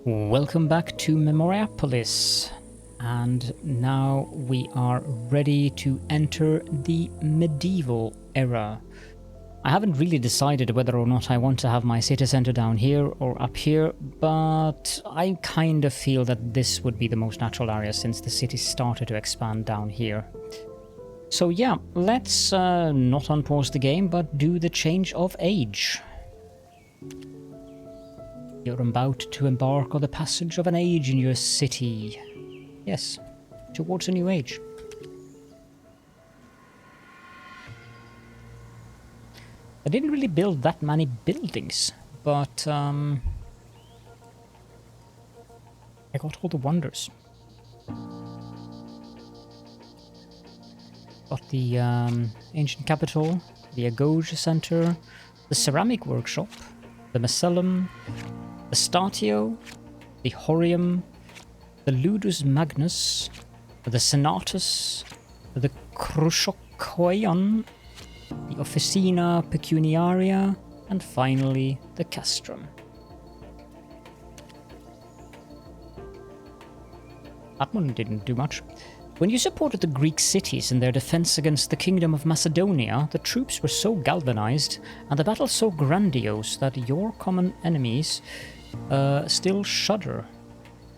Welcome back to Memoriapolis, and now we are ready to enter the medieval era. I haven't really decided whether or not I want to have my city center down here or up here, but I kind of feel that this would be the most natural area since the city started to expand down here. So yeah, let's not unpause the game, but do the change of age. You're about to embark on the passage of an age in your city. Yes, towards a new age. I didn't really build that many buildings, but I got all the wonders. Got the ancient capital, the Agoge Center, the ceramic workshop, the Macellum, the Statio, the Horium, the Ludus Magnus, the Senatus, the Crucicoion, the Officina Pecuniaria, and finally the Castrum. That one didn't do much. When you supported the Greek cities in their defense against the Kingdom of Macedonia, the troops were so galvanized and the battle so grandiose that your common enemies still shudder.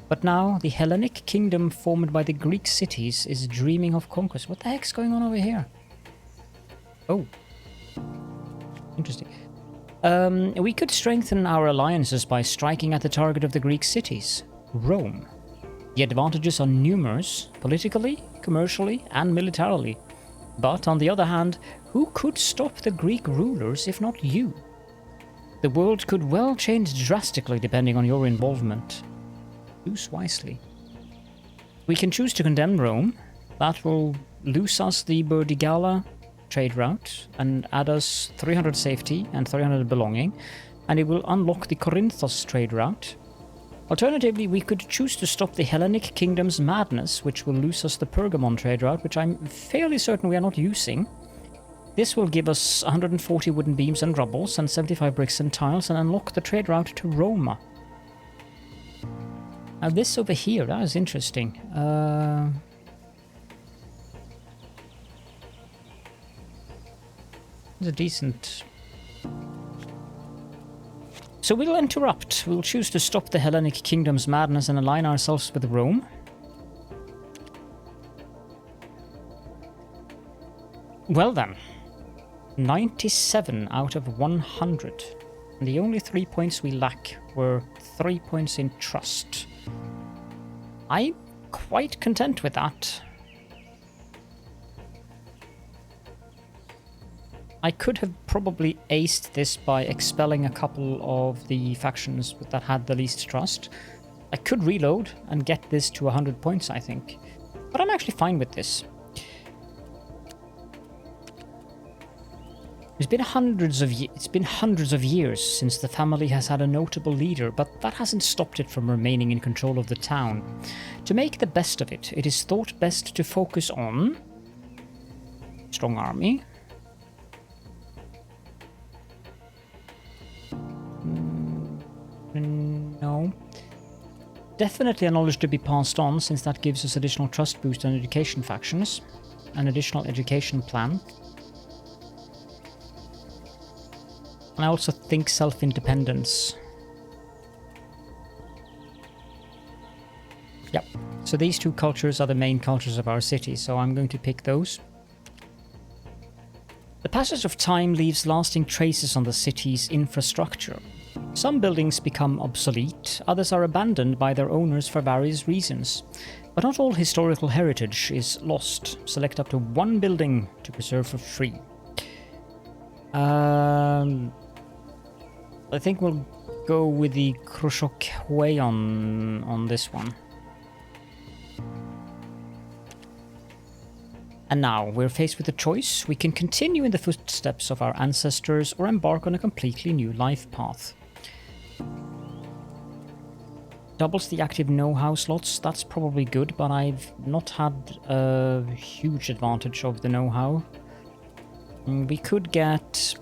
But now the Hellenic kingdom formed by the Greek cities is dreaming of conquest. What the heck's going on over here? Oh. Interesting. We could strengthen our alliances by striking at the target of the Greek cities, Rome. The advantages are numerous, politically, commercially, and militarily. But on the other hand, who could stop the Greek rulers if not you? The world could well change drastically depending on your involvement. Choose wisely. We can choose to condemn Rome. That will lose us the Burdigala trade route and add us 300 safety and 300 belonging, and it will unlock the Corinthos trade route. Alternatively, we could choose to stop the Hellenic kingdom's madness, which will lose us the Pergamon trade route, which I'm fairly certain we are not using. This will give us 140 wooden beams and rubbles and 75 bricks and tiles and unlock the trade route to Roma. Now this over here, that is interesting. It's a decent... So we'll interrupt. We'll choose to stop the Hellenic kingdom's madness and align ourselves with Rome. Well then. 97 out of 100. And the only 3 points we lack were 3 points in trust. I'm quite content with that. I could have probably aced this by expelling a couple of the factions that had the least trust. I could reload and get this to 100 points, I think. But I'm actually fine with this. It's been hundreds of years since the family has had a notable leader, but that hasn't stopped it from remaining in control of the town. To make the best of it, it is thought best to focus on strong army. No. Definitely a knowledge to be passed on, since that gives us additional trust boost on education factions. An additional education plan. And I also think self-independence. Yep. So these two cultures are the main cultures of our city, so I'm going to pick those. The passage of time leaves lasting traces on the city's infrastructure. Some buildings become obsolete, others are abandoned by their owners for various reasons. But not all historical heritage is lost. Select up to one building to preserve for free. I think we'll go with the Crucicoion on this one. And now we're faced with a choice. We can continue in the footsteps of our ancestors or embark on a completely new life path. Doubles the active know-how slots, that's probably good, but I've not had a huge advantage of the know-how. We could get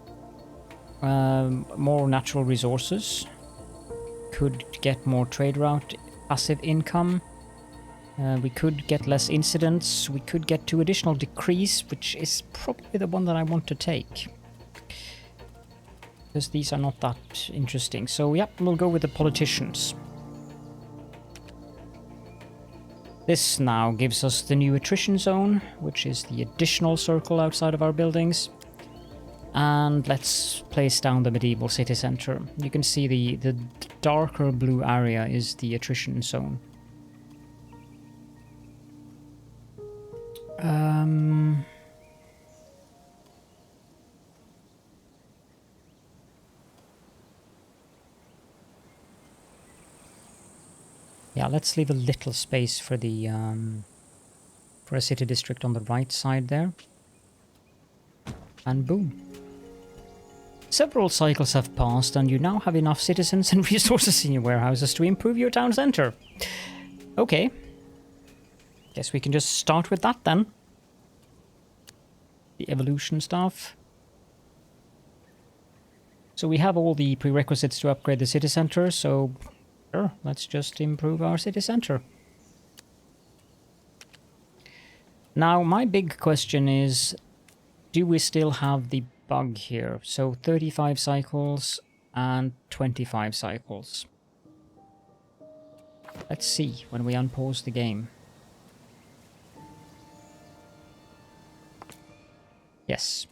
more natural resources. could get more trade route passive income. We could get less incidents. We could get 2 additional decrees, which is probably the one that I want to take. Because these are not that interesting. So, yep, we'll go with the politicians. This now gives us the new attrition zone, which is the additional circle outside of our buildings. And let's place down the medieval city center. You can see the darker blue area is the attrition zone. Yeah, let's leave a little space for the for a city district on the right side there. And boom. Several cycles have passed and you now have enough citizens and resources in your warehouses to improve your town center. Okay. Guess we can just start with that then. The evolution stuff. So we have all the prerequisites to upgrade the city center, so sure, let's just improve our city center. Now, my big question is, do we still have the bug here? So 35 cycles and 25 cycles. Let's see when we unpause the game. Yes.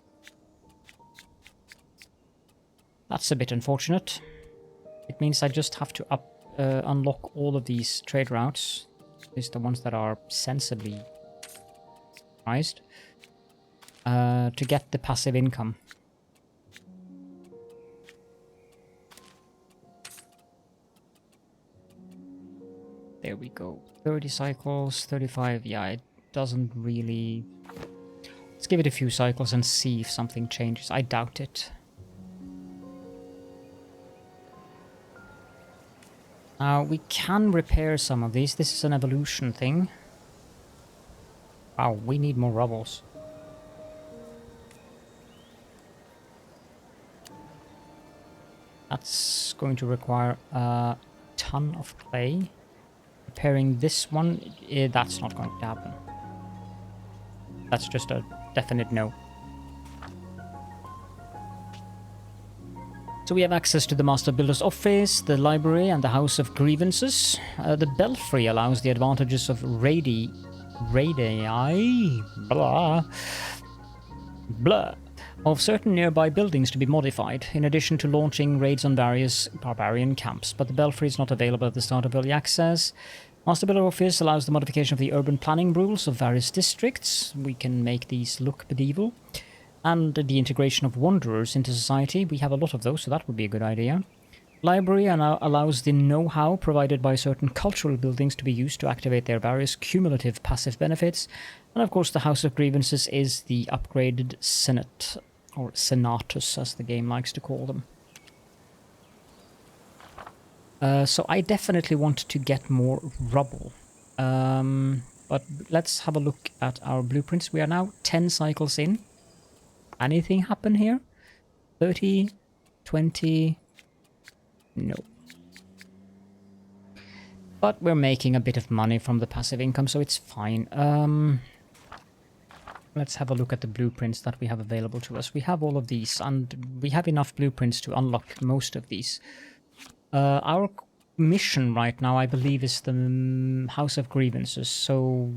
That's a bit unfortunate. It means I just have to unlock all of these trade routes. At least the ones that are sensibly priced. To get the passive income. There we go. 30 cycles, 35. Yeah, it doesn't really... Let's give it a few cycles and see if something changes. I doubt it. Now, we can repair some of these. This is an evolution thing. Wow, we need more rubbles. That's going to require a ton of clay. Repairing this one, that's not going to happen. That's just a definite no. So we have access to the Master Builder's Office, the Library, and the House of Grievances. The Belfry allows the advantages of radii, blah, blah, of certain nearby buildings to be modified, in addition to launching raids on various barbarian camps. But the Belfry is not available at the start of early access. Master Builder Office allows the modification of the urban planning rules of various districts. We can make these look medieval. And the integration of wanderers into society. We have a lot of those, so that would be a good idea. Library allows the know-how provided by certain cultural buildings to be used to activate their various cumulative passive benefits. And of course the House of Grievances is the upgraded Senate, or Senatus as the game likes to call them. So I definitely want to get more rubble. But let's have a look at our blueprints. We are now 10 cycles in. Anything happen here? 30, 20... No. But we're making a bit of money from the passive income, so it's fine. Let's have a look at the blueprints that we have available to us. We have all of these, and we have enough blueprints to unlock most of these. Our mission right now, I believe, is the House of Grievances, so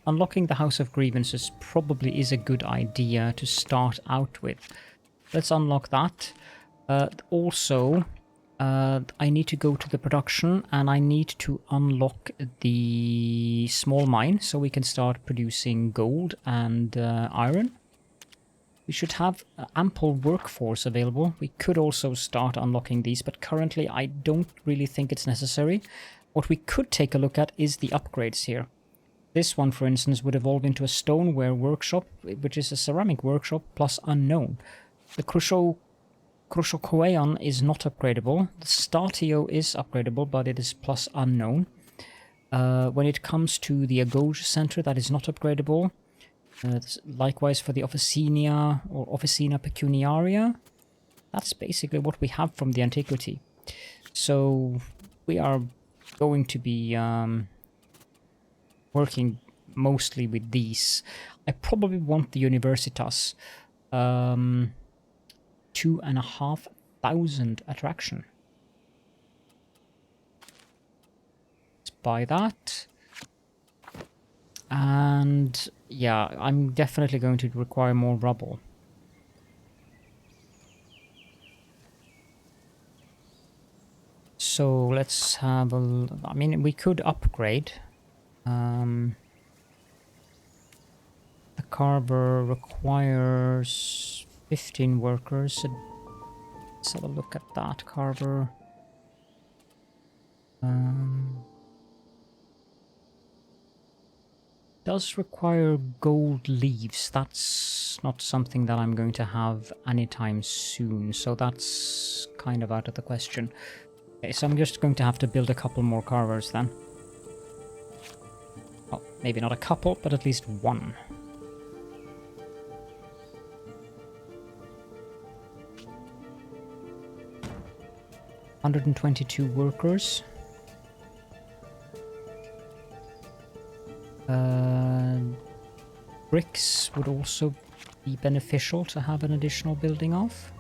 unlocking the House of Grievances probably is a good idea to start out with. Let's unlock that. Also, I need to go to the production and I need to unlock the small mine so we can start producing gold and iron. We should have ample workforce available. We could also start unlocking these, but currently I don't really think it's necessary. What we could take a look at is the upgrades here. This one, for instance, would evolve into a stoneware workshop, which is a ceramic workshop plus unknown. The Crucial is not upgradable. The Statio is upgradable, but it is plus unknown. When it comes to the Agoge Center, that is not upgradable. Likewise for the Officina or Officina Pecuniaria. That's basically what we have from the Antiquity. So we are going to be working mostly with these, I probably want the Universitas 2,500 attraction. Let's buy that. And yeah, I'm definitely going to require more rubble. So let's have a... I mean, we could upgrade. The carver requires 15 workers. Let's have a look at that carver. Does require gold leaves. That's not something that I'm going to have anytime soon, so that's kind of out of the question. Okay, so I'm just going to have to build a couple more carvers then. Well, maybe not a couple, but at least one. $122 workers. Bricks would also be beneficial to have an additional building of.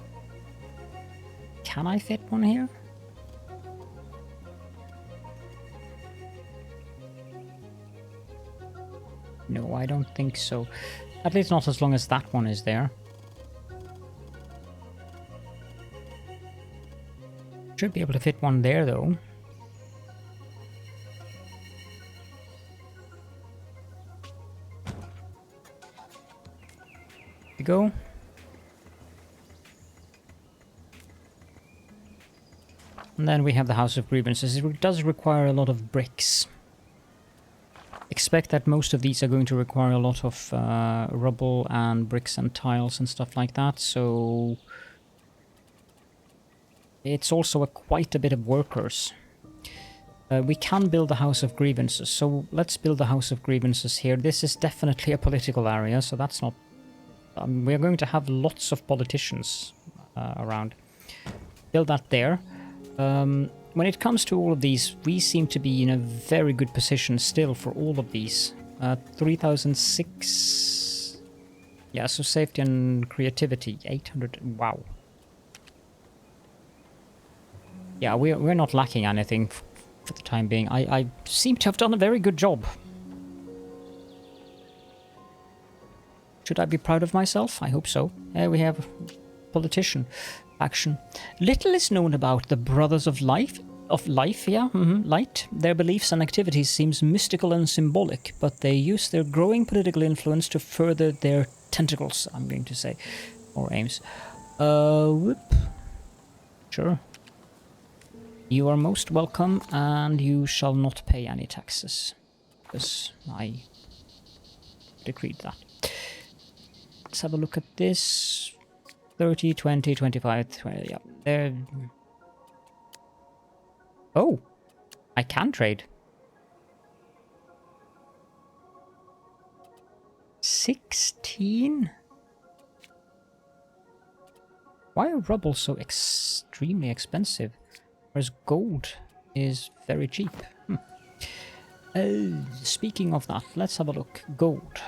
Can I fit one here? No, I don't think so. At least not as long as that one is there. Should be able to fit one there though. Go. And then we have the House of Grievances. It does require a lot of bricks. Expect that most of these are going to require a lot of rubble and bricks and tiles and stuff like that, so it's also quite a bit of workers. We can build the House of Grievances, so let's build the House of Grievances here. This is definitely a political area, so that's not... we're going to have lots of politicians around. Build that there. When it comes to all of these, we seem to be in a very good position still for all of these. 3006... Yeah, so safety and creativity, 800... Wow. Yeah, we're not lacking anything for the time being. I seem to have done a very good job. Should I be proud of myself? I hope so. We have politician action. Little is known about the Brothers of Life. Light. Their beliefs and activities seems mystical and symbolic, but they use their growing political influence to further their tentacles, I'm going to say, or aims. Whoop. Sure. You are most welcome, and you shall not pay any taxes, because I decreed that. Let's have a look at this. 30, 20, 25, 20, yeah. There. Oh, I can trade. 16? Why are rubble so extremely expensive? Whereas gold is very cheap. Speaking of that, let's have a look. Gold.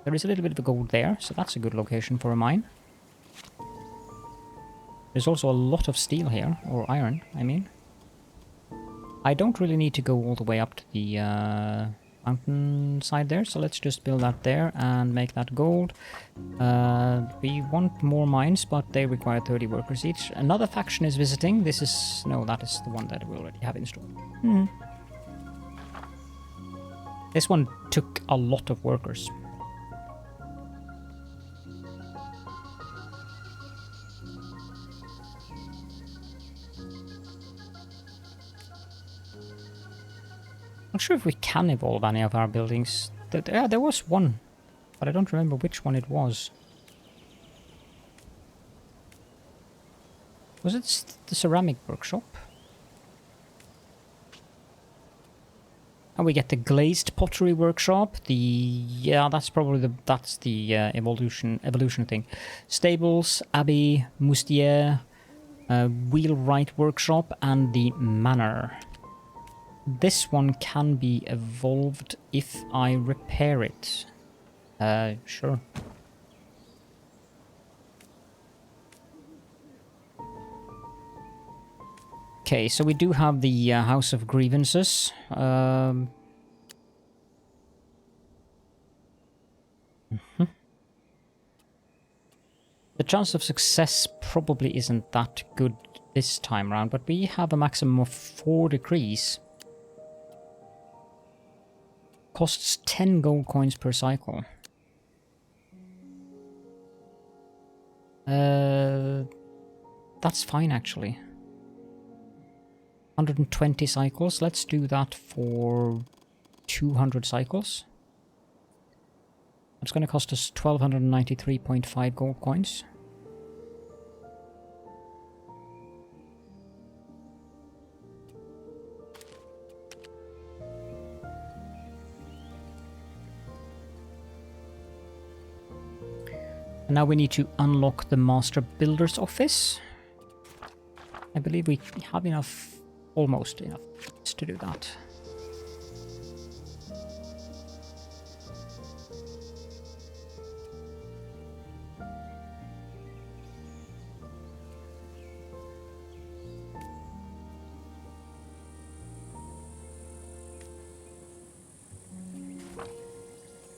There is a little bit of a gold there, so that's a good location for a mine. There's also a lot of steel here, or iron, I mean. I don't really need to go all the way up to the mountain side there, so let's just build that there and make that gold. We want more mines, but they require 30 workers each. Another faction is visiting. This is... no, that is the one that we already have installed. This one took a lot of workers. Not sure if we can evolve any of our buildings. There was one, but I don't remember which one it was. Was it the ceramic workshop? And we get the glazed pottery workshop. That's probably the evolution thing. Stables, abbey, mustier, wheelwright workshop, and the manor. this one can be evolved if I repair it. Sure. Okay, so we do have the House of Grievances. The chance of success probably isn't that good this time round, but we have a maximum of 4 decrees. Costs 10 gold coins per cycle. That's fine actually. 120 cycles. Let's do that for 200 cycles. It's going to cost us 1293.5 gold coins. And now we need to unlock the Master Builder's office. I believe we have enough, almost enough, to do that.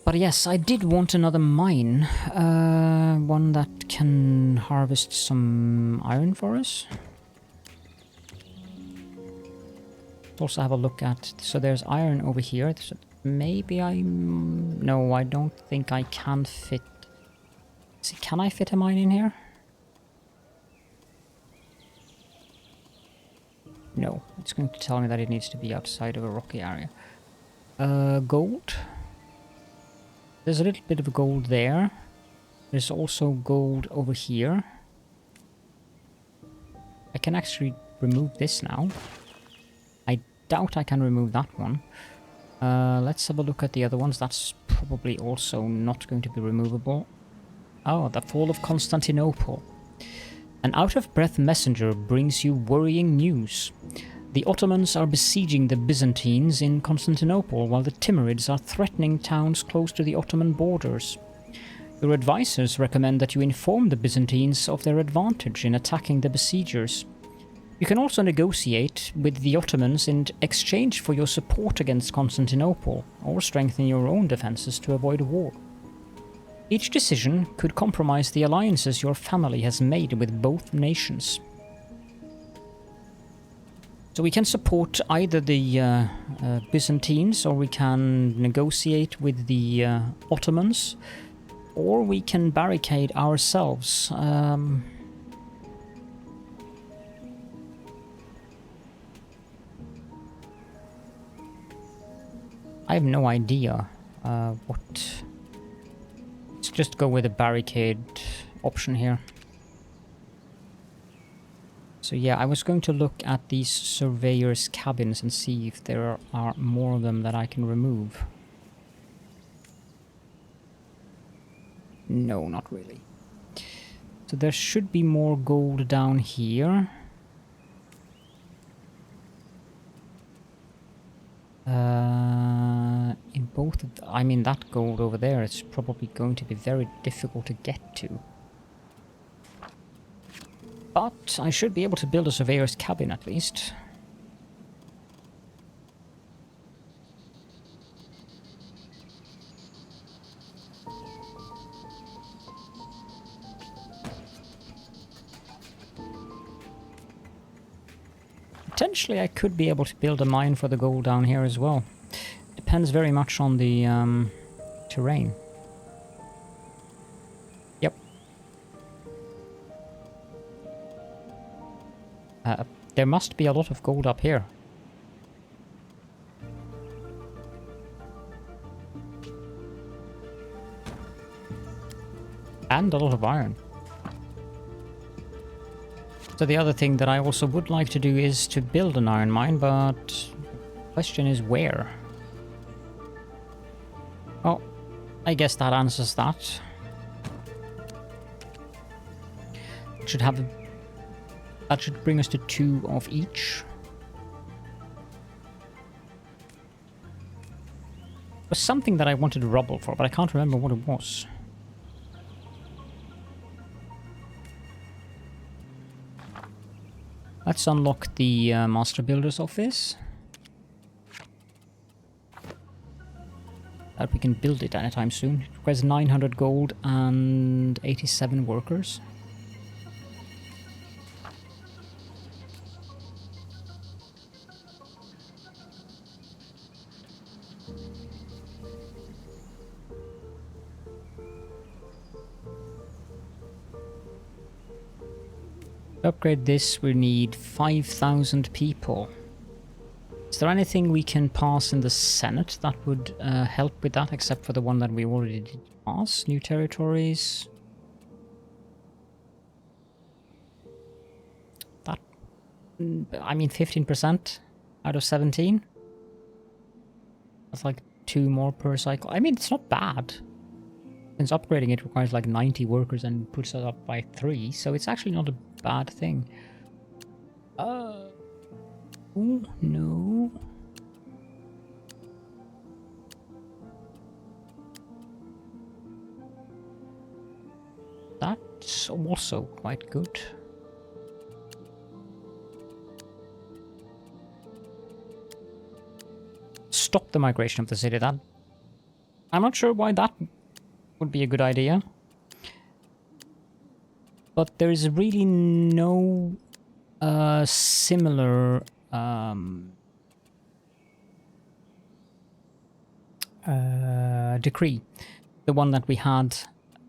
But yes, I did want another mine. One that can harvest some iron for us. Let's also have a look at... So there's iron over here. So maybe no, I don't think I can fit... See, can I fit a mine in here? No, it's going to tell me that it needs to be outside of a rocky area. Gold. There's a little bit of gold there. There's also gold over here. I can actually remove this now. I doubt I can remove that one. Let's have a look at the other ones. That's probably also not going to be removable. Oh, the Fall of Constantinople. An out-of-breath messenger brings you worrying news. The Ottomans are besieging the Byzantines in Constantinople, while the Timurids are threatening towns close to the Ottoman borders. Your advisors recommend that you inform the Byzantines of their advantage in attacking the besiegers. You can also negotiate with the Ottomans in exchange for your support against Constantinople, or strengthen your own defenses to avoid war. Each decision could compromise the alliances your family has made with both nations. So we can support either the Byzantines, or we can negotiate with the Ottomans, or we can barricade ourselves. I have no idea what... Let's just go with the barricade option here. So yeah, I was going to look at these surveyors' cabins and see if there are more of them that I can remove. No, not really. So there should be more gold down here. In both of I mean, that gold over there is probably going to be very difficult to get to. But I should be able to build a surveyor's cabin at least. Potentially I could be able to build a mine for the gold down here as well. Depends very much on the terrain. Yep. There must be a lot of gold up here. And a lot of iron. So the other thing that I also would like to do is to build an iron mine, but the question is where? Well, I guess that answers that. That should bring us to 2 of each. was something that I wanted rubble for, but I can't remember what it was. Let's unlock the Master Builder's office. That we can build it anytime soon. It requires 900 gold and 87 workers. To upgrade this, we need 5,000 people. Is there anything we can pass in the Senate that would help with that, except for the one that we already did pass? New territories? That... I mean, 15% out of 17? That's like 2 more per cycle. I mean, it's not bad. Since upgrading it requires like 90 workers and puts it up by 3, so it's actually not a bad thing. Oh, no. That's also quite good. Stop the migration of the city. That I'm not sure why that would be a good idea. But there is really no similar decree. The one that we had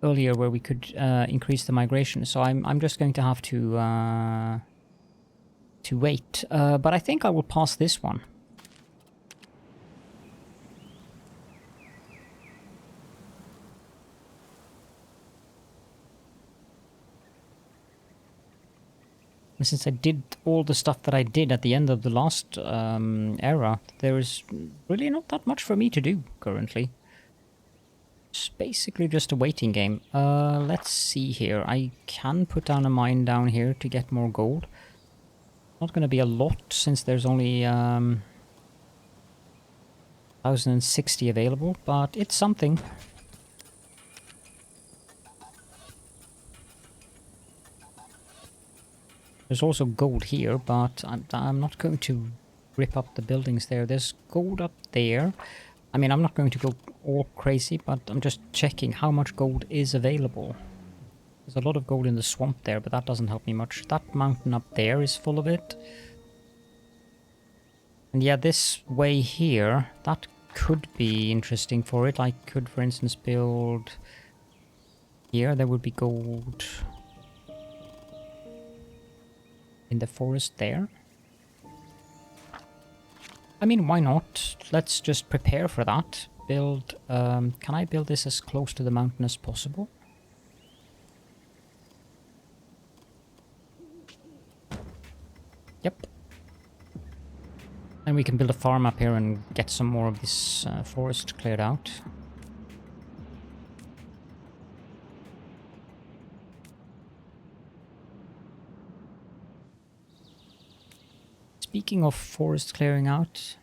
earlier where we could increase the migration. So I'm just going to have to wait. But I think I will pass this one. And since I did all the stuff that I did at the end of the last era, there is really not that much for me to do currently. It's basically just a waiting game. Let's see here. I can put down a mine down here to get more gold. Not going to be a lot since there's only 1,060 available, but it's something. There's also gold here, but I'm not going to rip up the buildings there. There's gold up there. I mean, I'm not going to go all crazy, but I'm just checking how much gold is available. There's a lot of gold in the swamp there, but that doesn't help me much. That mountain up there is full of it. And yeah, this way here, that could be interesting for it. I could, for instance, build... Here, there would be gold... in the forest there. I mean, why not? Let's just prepare for that. Build... can I build this as close to the mountain as possible? Yep. And we can build a farm up here and get some more of this forest cleared out. Speaking of forest clearing out...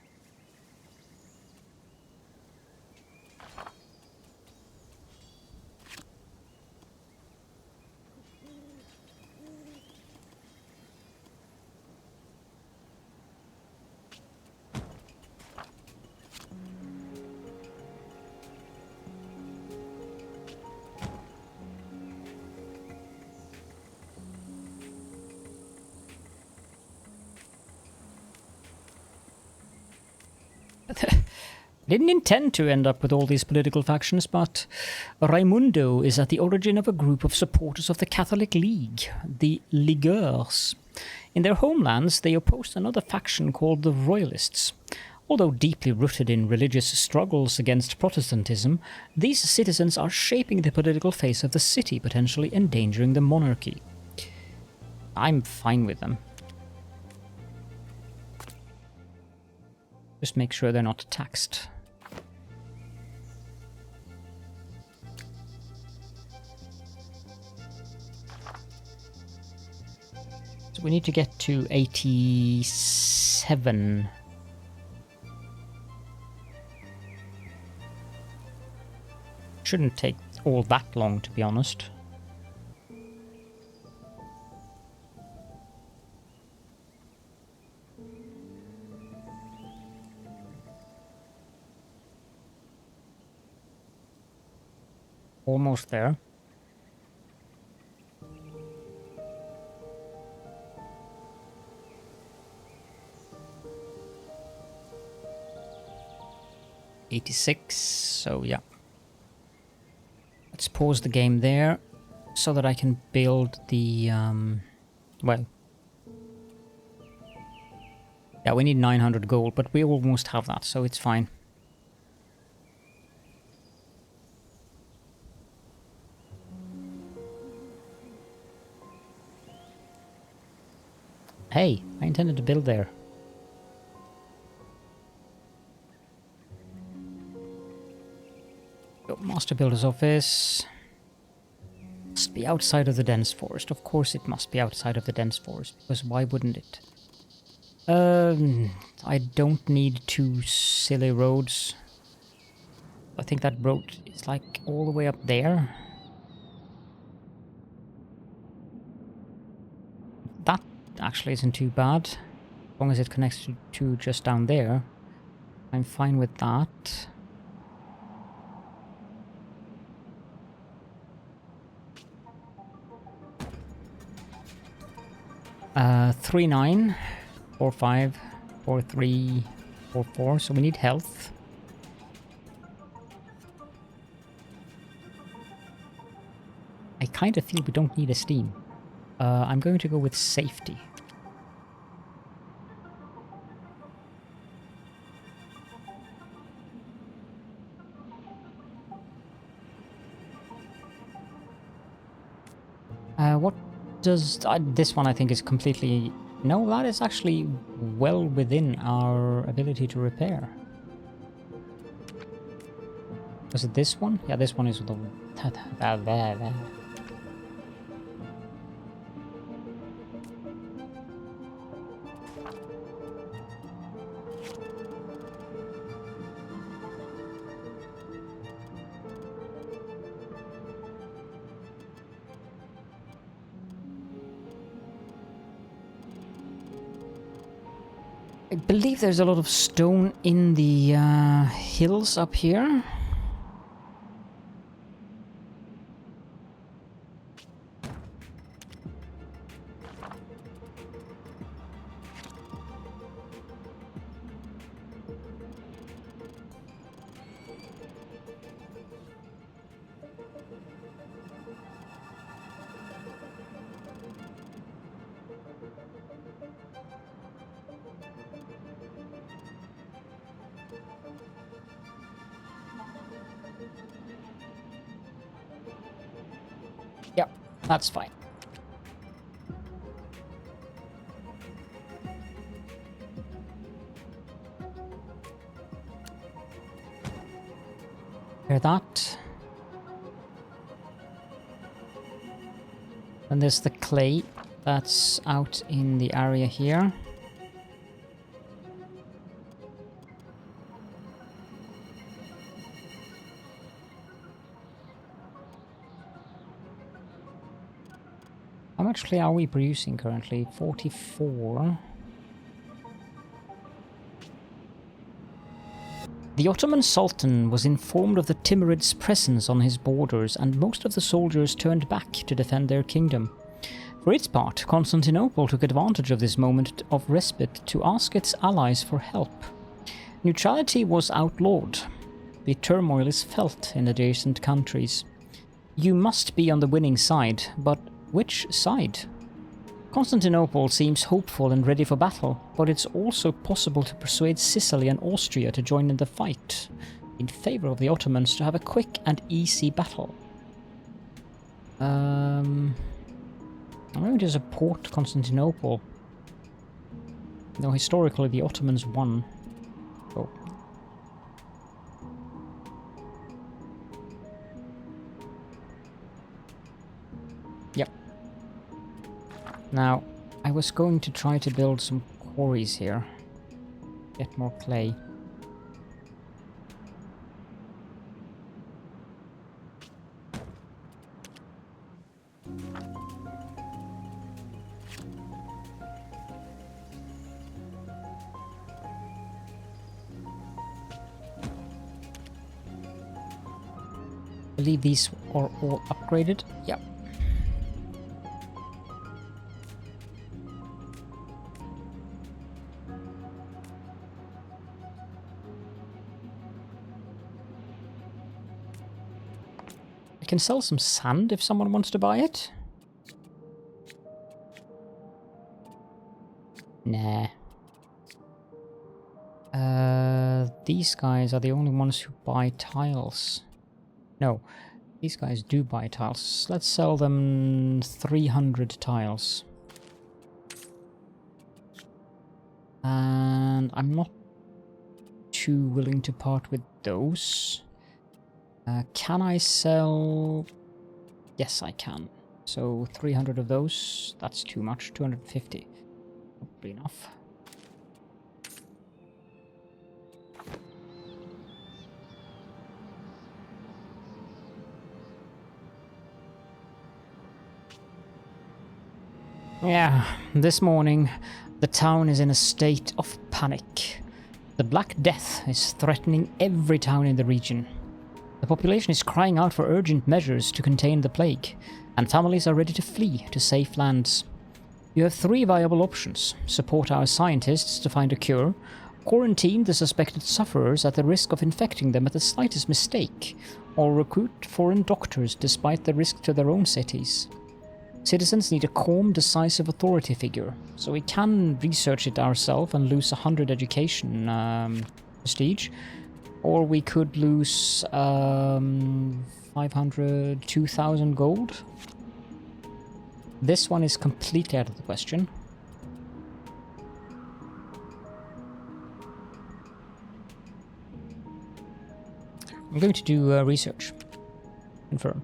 Didn't intend to end up with all these political factions, but Raimundo is at the origin of a group of supporters of the Catholic League, the Ligueurs. In their homelands, they opposed another faction called the Royalists. Although deeply rooted in religious struggles against Protestantism, these citizens are shaping the political face of the city, potentially endangering the monarchy. I'm fine with them. Just make sure they're not taxed. So we need to get to 87. shouldn't take all that long, to be honest. Almost there. '86, so yeah. Let's pause the game there so that I can build the, well. Yeah, we need 900 gold, but we almost have that, so it's fine. Hey, I intended to build there. Master Builder's Office. Must be outside of the dense forest. Of course it must be outside of the dense forest, because why wouldn't it? I don't need 2 silly roads. I think that road is like all the way up there. That actually isn't too bad. As long as it connects to just down there. I'm fine with that. Uh, 3-9, 4-5, 4-3, 4-4, so we need health. I kind of feel we don't need a steam. I'm going to go with safety. What does... this one I think is completely... No, that is actually well within our ability to repair. Was it this one? Yeah, this one is the... I believe there's a lot of stone in the hills up here. Yep, that's fine. Hear that? And there's the clay that's out in the area here. How much clay are we producing currently? 44. The Ottoman Sultan was informed of the Timurids' presence on his borders, and most of the soldiers turned back to defend their kingdom. For its part, Constantinople took advantage of this moment of respite to ask its allies for help. Neutrality was outlawed. The turmoil is felt in adjacent countries. You must be on the winning side, but which side? Constantinople seems hopeful and ready for battle, but it's also possible to persuade Sicily and Austria to join in the fight, in favor of the Ottomans to have a quick and easy battle. I'm going to support Constantinople. Though historically the Ottomans won. Oh. Yep. Now, I was going to try to build some quarries here. Get more clay. believe these are all upgraded. Yep. I can sell some sand if someone wants to buy it. Nah. These guys are the only ones who buy tiles. No, these guys do buy tiles. Let's sell them 300 tiles. And I'm not too willing to part with those. Can I sell... Yes, I can. So 300 of those, that's too much. 250. Probably enough. Yeah, this morning, the town is in a state of panic. The Black Death is threatening every town in the region. The population is crying out for urgent measures to contain the plague, and families are ready to flee to safe lands. You have 3 viable options: support our scientists to find a cure, quarantine the suspected sufferers at the risk of infecting them at the slightest mistake, or recruit foreign doctors despite the risk to their own cities. Citizens need a calm, decisive authority figure, so we can research it ourselves and lose 100 education prestige, or we could lose 500, 2,000 gold. This one is completely out of the question. I'm going to do research. Confirm.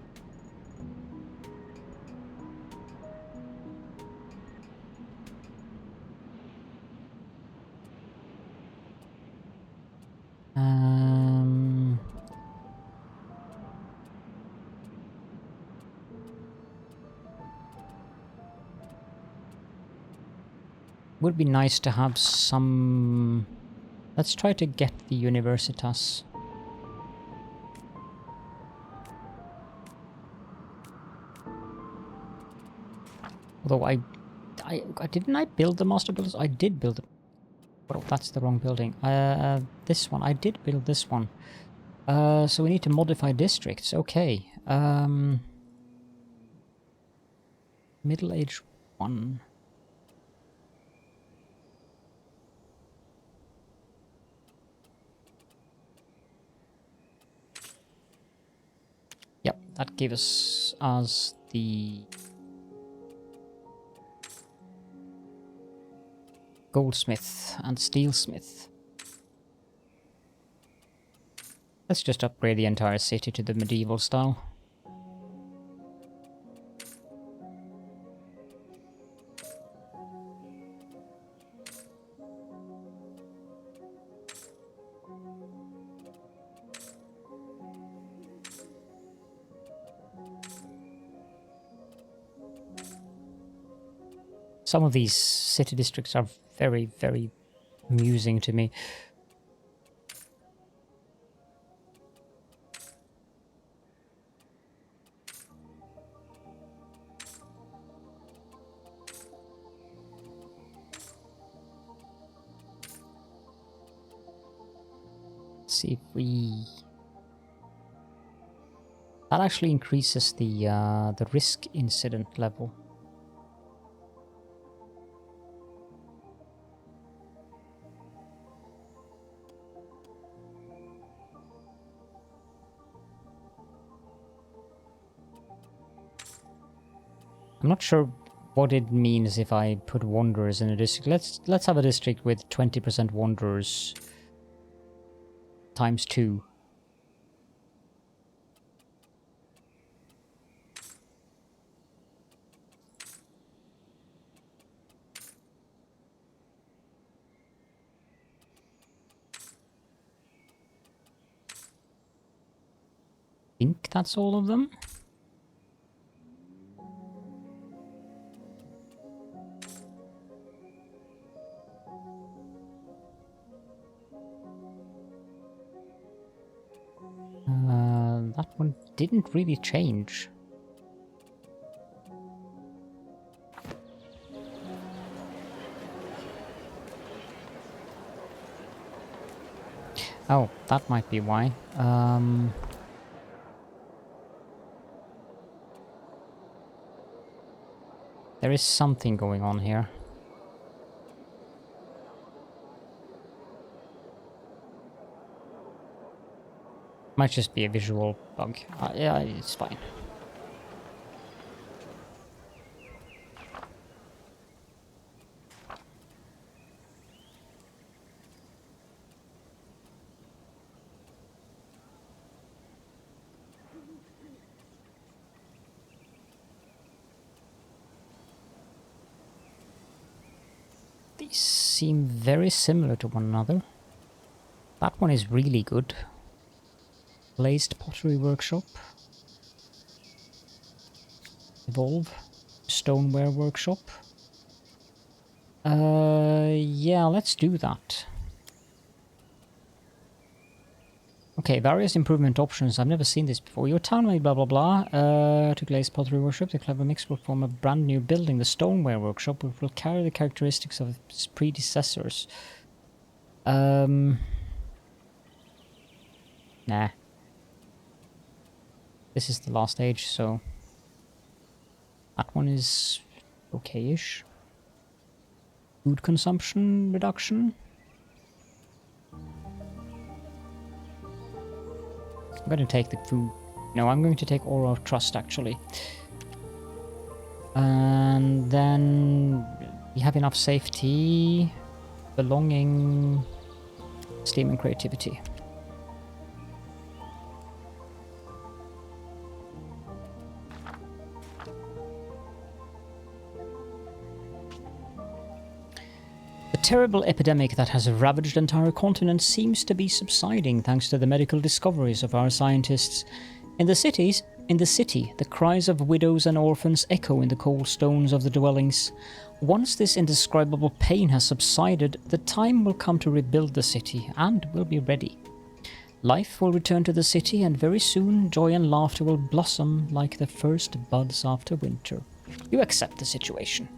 Would be nice to have some... Let's try to get the Universitas. Although didn't I build the master builders? I did build them. Oh, that's the wrong building. This one. I did build this one. So we need to modify districts. Okay. Middle Age 1. Yep, that gave us the goldsmith and steelsmith. Let's just upgrade the entire city to the medieval style. Some of these city districts are very, very amusing to me. Let's see if we... That actually increases the risk incident level. I'm not sure what it means if I put wanderers in a district. Let's have a district with 20% wanderers times 2. I think that's all of them. That one didn't really change. Oh, that might be why. There is something going on here. Might just be a visual bug. Yeah, it's fine. These seem very similar to one another. That one is really good. Glazed Pottery Workshop. Evolve. Stoneware Workshop. Yeah, let's do that. Okay, various improvement options. I've never seen this before. Your town made blah blah blah. To Glazed Pottery Workshop, the clever mix will form a brand new building. The Stoneware Workshop will carry the characteristics of its predecessors. Nah. This is the last age, so that one is okay-ish. Food consumption reduction. I'm going to take the food. No, I'm going to take Aura of Trust, actually. And then we have enough safety, belonging, steam and creativity. The terrible epidemic that has ravaged entire continents seems to be subsiding thanks to the medical discoveries of our scientists. In the city, the cries of widows and orphans echo in the cold stones of the dwellings. Once this indescribable pain has subsided, the time will come to rebuild the city, and we'll be ready. Life will return to the city, and very soon joy and laughter will blossom like the first buds after winter. You accept the situation.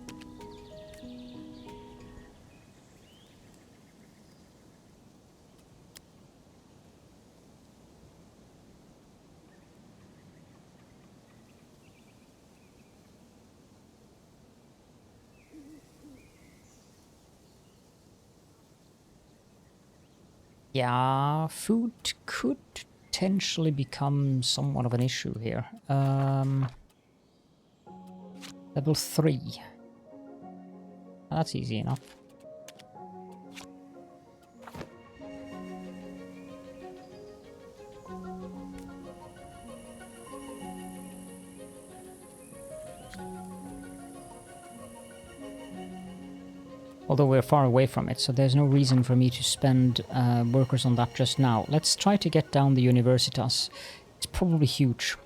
Yeah, food could potentially become somewhat of an issue here. Level 3. That's easy enough. Although we're far away from it, so there's no reason for me to spend workers on that just now. Let's try to get down the Universitas. It's probably huge.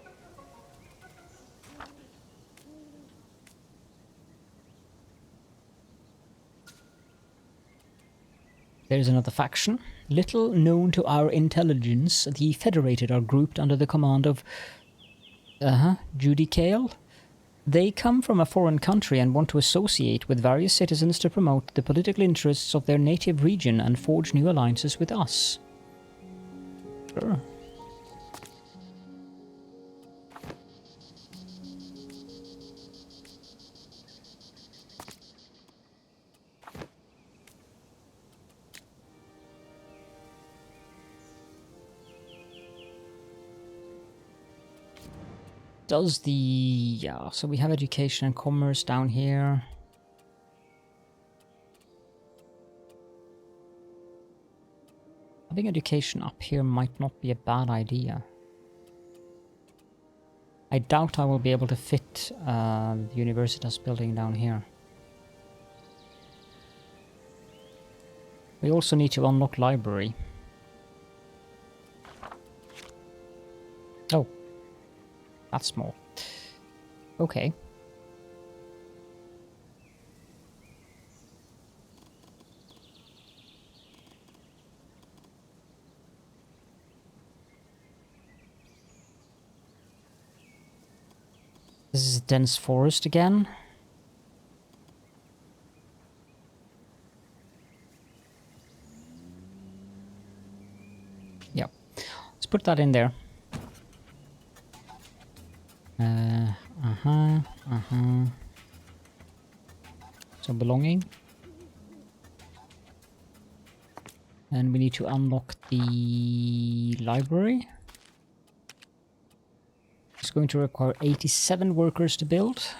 There's another faction. Little known to our intelligence, the Federated are grouped under the command of... Judicael? They come from a foreign country and want to associate with various citizens to promote the political interests of their native region and forge new alliances with us. Sure. Does the... yeah, so we have education and commerce down here. Having education up here might not be a bad idea. I doubt I will be able to fit the Universitas building down here. We also need to unlock library. Oh. That's small. Okay. This is dense forest again. Yep. Let's put that in there. So belonging. And we need to unlock the library. It's going to require 87 workers to build.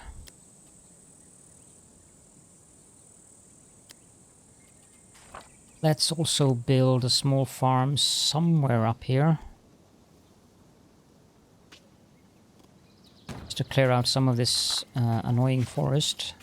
Let's also build a small farm somewhere up here. Just to clear out some of this annoying forest.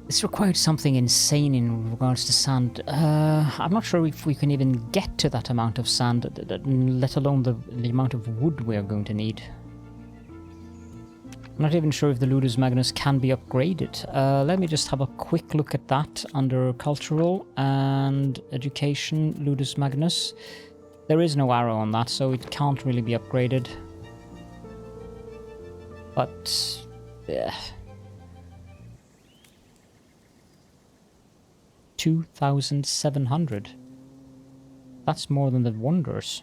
This required something insane in regards to sand. I'm not sure if we can even get to that amount of sand, let alone the amount of wood we're going to need. I'm not even sure if the Ludus Magnus can be upgraded. Let me just have a quick look at that under Cultural and Education, Ludus Magnus. There is no arrow on that, so it can't really be upgraded. But... yeah. 2,700. That's more than the Wonders.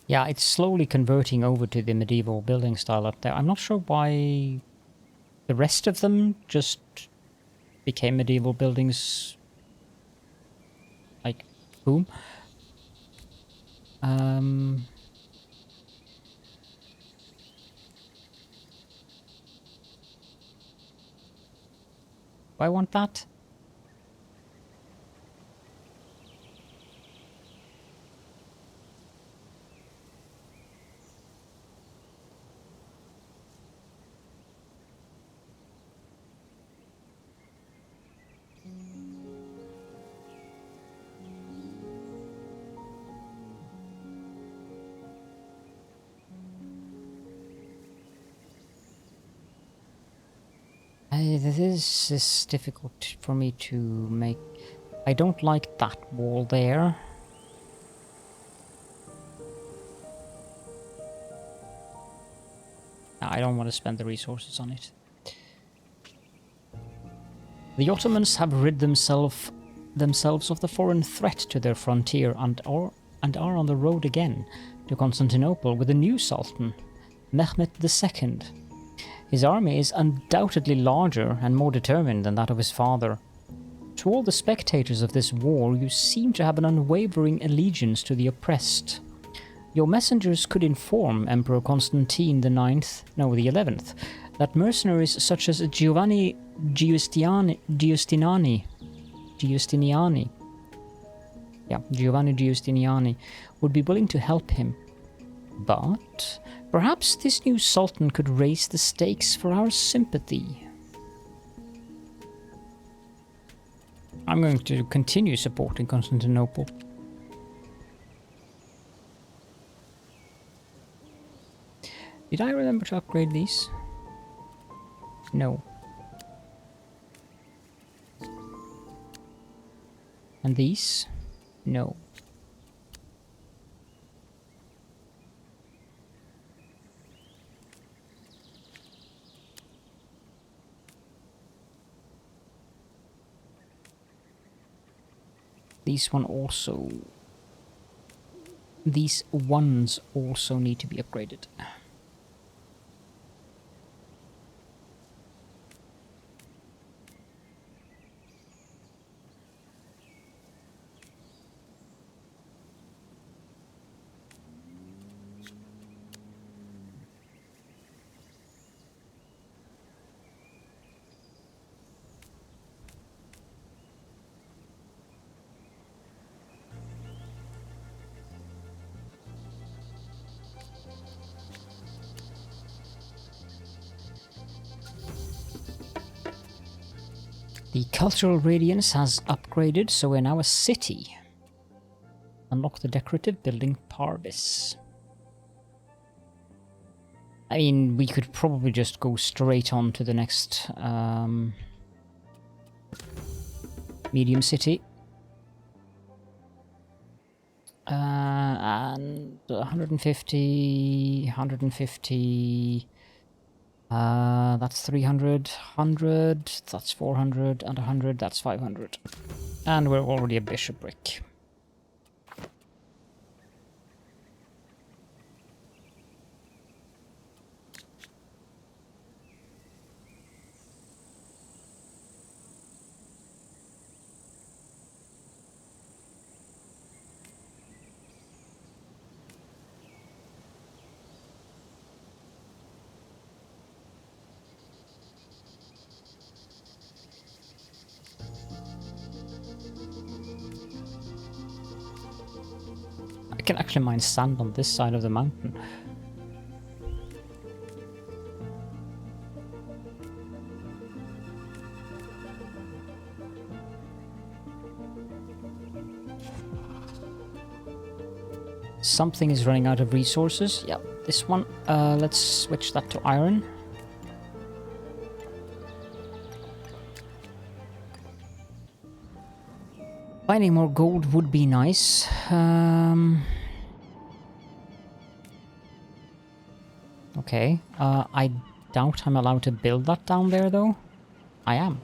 Yeah, it's slowly converting over to the medieval building style up there. I'm not sure why the rest of them just became medieval buildings. Like, boom. Do I want that? This is difficult for me to make. I don't like that wall there. I don't want to spend the resources on it. The Ottomans have rid themselves of the foreign threat to their frontier and are on the road again to Constantinople with a new Sultan, Mehmed II. His army is undoubtedly larger and more determined than that of his father. To all the spectators of this war, you seem to have an unwavering allegiance to the oppressed. Your messengers could inform Emperor Constantine the 11th, that mercenaries such as Giovanni Giustiniani would be willing to help him. But perhaps this new Sultan could raise the stakes for our sympathy. I'm going to continue supporting Constantinople. Did I remember to upgrade these? No. And these? No. These ones also need to be upgraded. The cultural radiance has upgraded, so we're now a city. Unlock the decorative building Parvis. I mean, we could probably just go straight on to the next medium city. And 150, 150, that's 300, 100, that's 400, and 100, that's 500. And we're already a bishopric. I can actually mine sand on this side of the mountain. Something is running out of resources. Yeah, this one. Let's switch that to iron. Finding more gold would be nice. Okay. I doubt I'm allowed to build that down there, though. I am.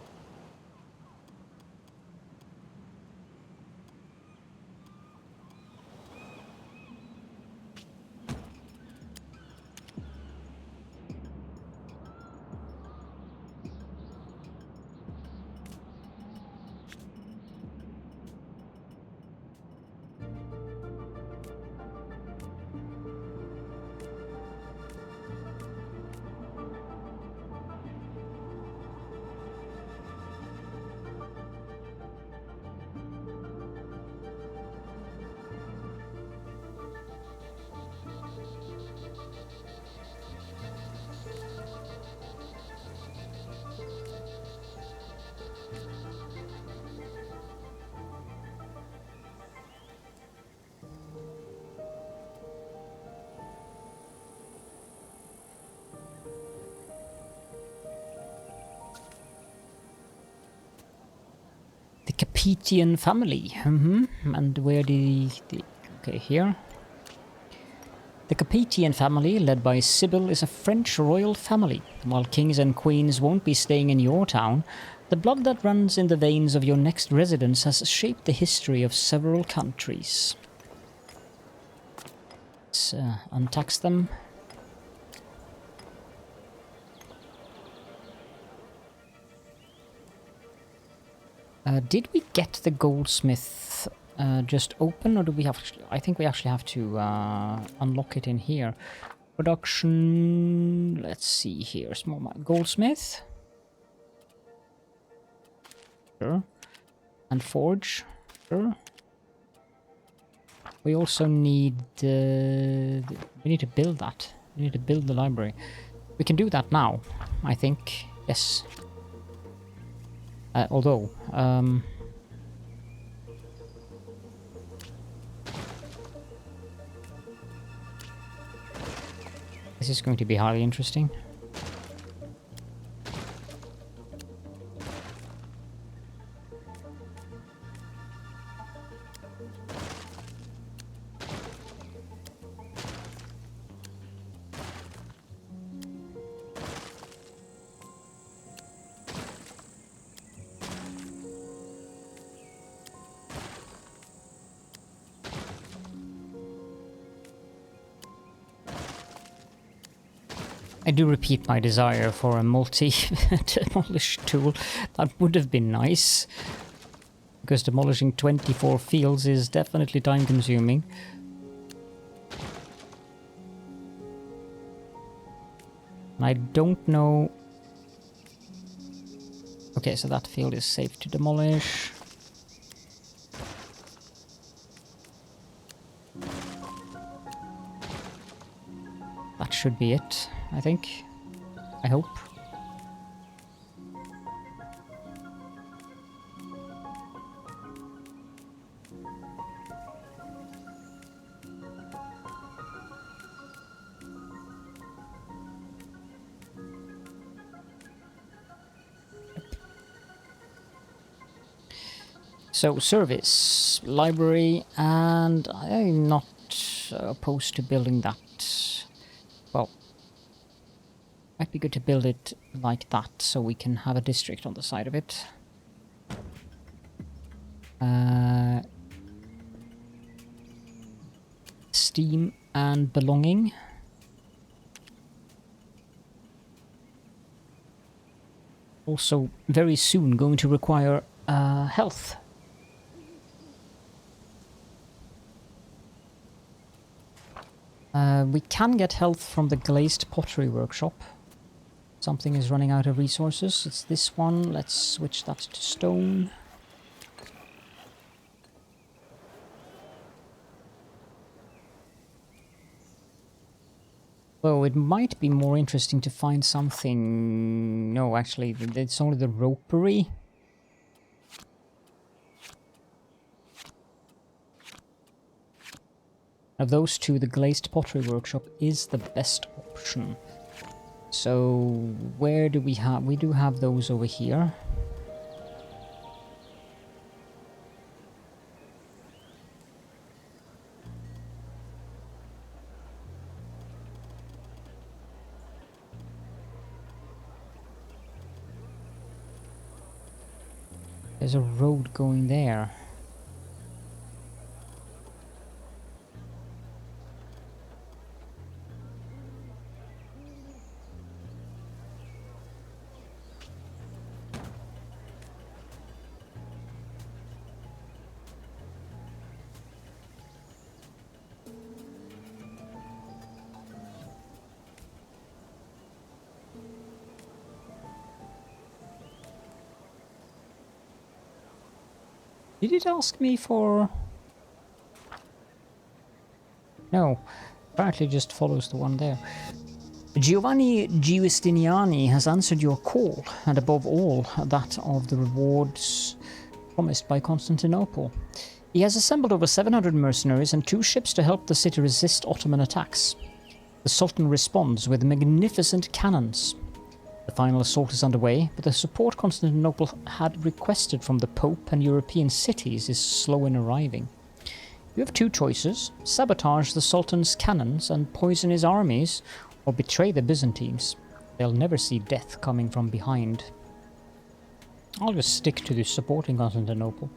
Capetian family. And where the okay, here. The Capetian family, led by Sybil, is a French royal family. While kings and queens won't be staying in your town, the blood that runs in the veins of your next residence has shaped the history of several countries. Let's untax them. Did we get the goldsmith just open, or do we have to, I think we actually have to unlock it in here. Production, let's see here, small goldsmith. Sure. And forge. Sure. We also need, we need to build that. We need to build the library. We can do that now, I think. Yes. Although, this is going to be highly interesting. I do repeat my desire for a multi-demolish tool. That would have been nice, because demolishing 24 fields is definitely time-consuming. I don't know... Okay, so that field is safe to demolish. That should be it, I think. I hope. So, service, library, and I'm not opposed to building that. Well, might be good to build it like that, so we can have a district on the side of it. Steam and belonging. Also, very soon going to require health. We can get health from the glazed pottery workshop. Something is running out of resources. It's this one. Let's switch that to stone. Though it might be more interesting to find something... No, actually, it's only the ropery. Of those two, the glazed pottery workshop is the best option. So, where do we have... We do have those over here. There's a road going there. Did it ask me for... No, apparently just follows the one there. Giovanni Giustiniani has answered your call, and above all, that of the rewards promised by Constantinople. He has assembled over 700 mercenaries and 2 ships to help the city resist Ottoman attacks. The Sultan responds with magnificent cannons. The final assault is underway, but the support Constantinople had requested from the Pope and European cities is slow in arriving. You have 2 choices: sabotage the Sultan's cannons and poison his armies, or betray the Byzantines. They'll never see death coming from behind. I'll just stick to the supporting Constantinople.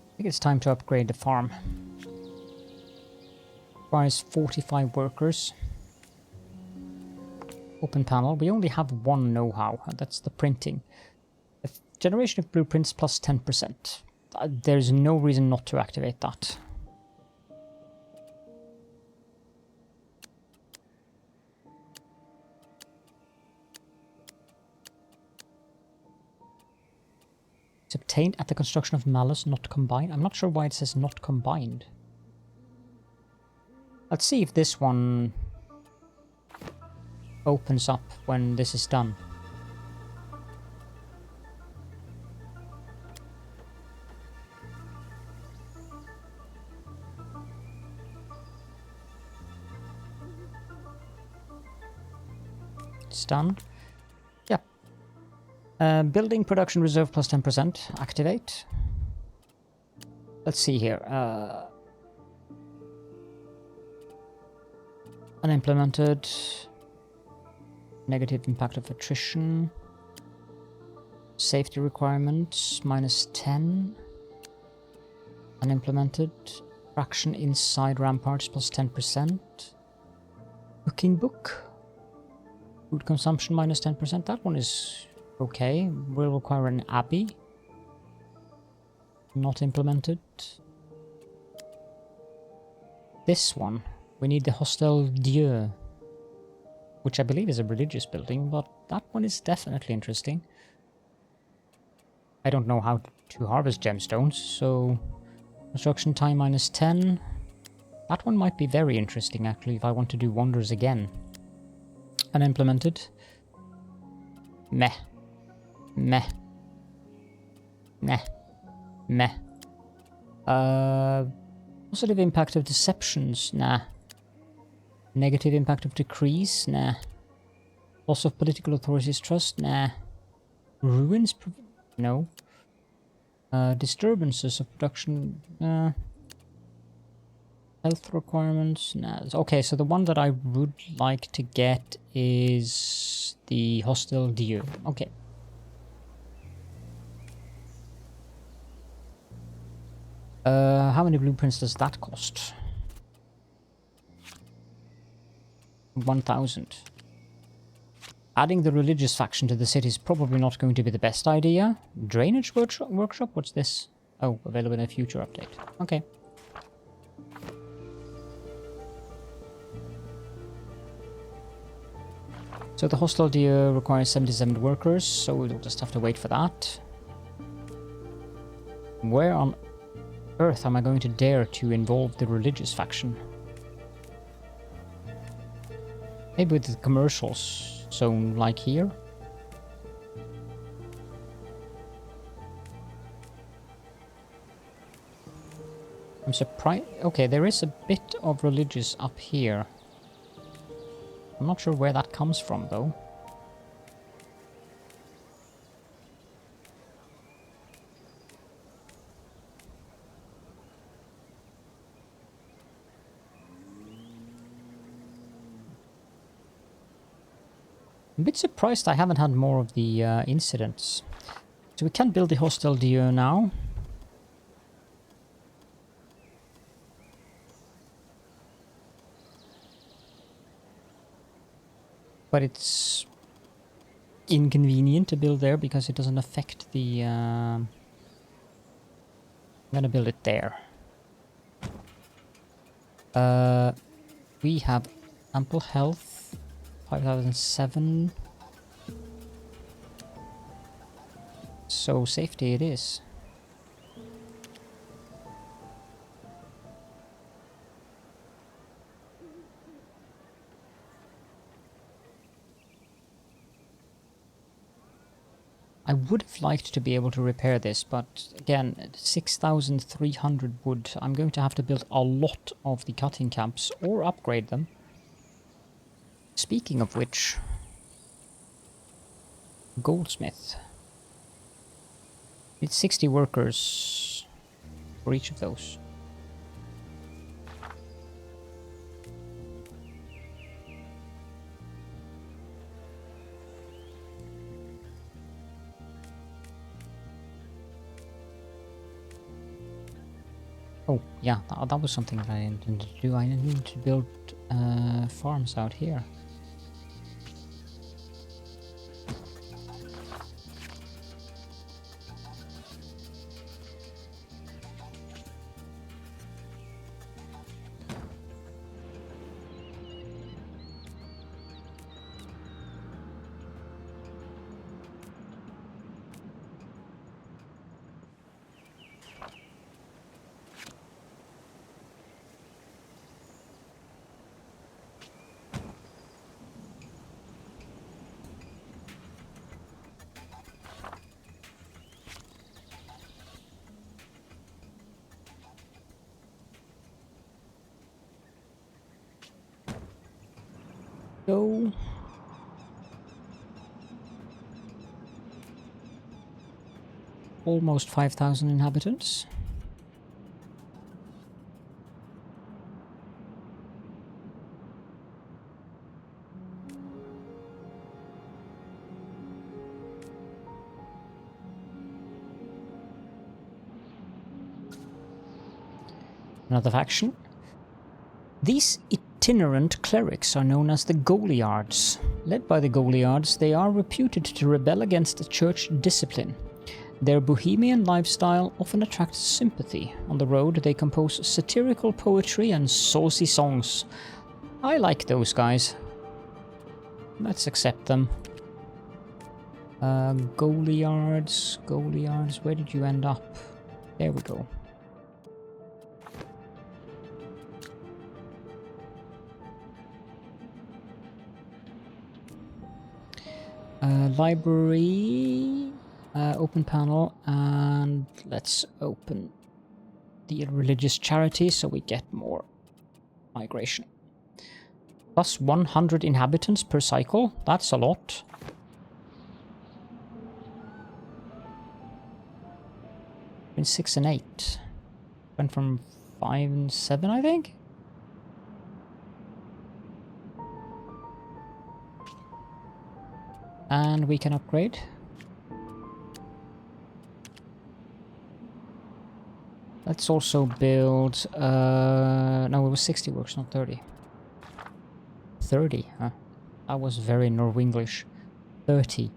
I think it's time to upgrade the farm. Requires 45 workers. Open panel. We only have 1 know-how, and that's the printing. The generation of blueprints plus 10%. There's no reason not to activate that. It's obtained at the construction of Malice, not combined. I'm not sure why it says not combined. Let's see if this one opens up when this is done. It's done. Yeah. Building production reserve plus 10%. Activate. Let's see here. Unimplemented. Negative impact of attrition. Safety requirements minus 10. Unimplemented. Fraction inside ramparts plus 10%. Cooking book. Food consumption minus 10%. That one is okay. Will require an abbey. Not implemented. This one. We need the Hostel Dieu, which I believe is a religious building, but that one is definitely interesting. I don't know how 2 harvest gemstones, so construction time -10. That one might be very interesting, actually, if I want to do wonders again. Unimplemented. Meh. Meh. Meh. Meh. Positive impact of deceptions? Nah. Negative impact of decrees? Nah. Loss of political authorities' trust? Nah. Ruins? No. Disturbances of production? Nah. Health requirements? Nah. Okay, so the one that I would like to get is the Hostile Dieu. Okay. How many blueprints does that cost? 1,000. Adding the religious faction to the city is probably not going to be the best idea. Drainage workshop? What's this? Oh, available in a future update. Okay. So the Hostile Dieu requires 77 workers, so we'll just have to wait for that. Where on earth am I going to dare to involve the religious faction? Maybe with the commercials zone like here. I'm surprised. Okay, there is a bit of religious up here. I'm not sure where that comes from, though. I'm a bit surprised I haven't had more of the incidents. So we can build the Hostile Dieu now. But it's inconvenient to build there because it doesn't affect the... I'm gonna build it there. We have ample health. 5007. So safety it is. I would have liked to be able to repair this, but again, 6,300 wood. I'm going to have to build a lot of the cutting camps or upgrade them. Speaking of which, goldsmith. It's 60 workers for each of those. Oh, yeah, that was something that I intended to do. I need to build farms out here. So almost 5,000 inhabitants. Another faction. These itinerant clerics are known as the Goliards. Led by the Goliards, they are reputed to rebel against the church discipline. Their bohemian lifestyle often attracts sympathy. On the road, they compose satirical poetry and saucy songs. I like those guys. Let's accept them. Goliards, where did you end up? There we go. Library, open panel, and let's open the religious charity so we get more migration. Plus 100 inhabitants per cycle, that's a lot. Between 6 and 8. Went from 5 and 7, I think? And we can upgrade. Let's also build... no, it was 60 works, not 30. 30, huh? That was very Norwenglish. 30.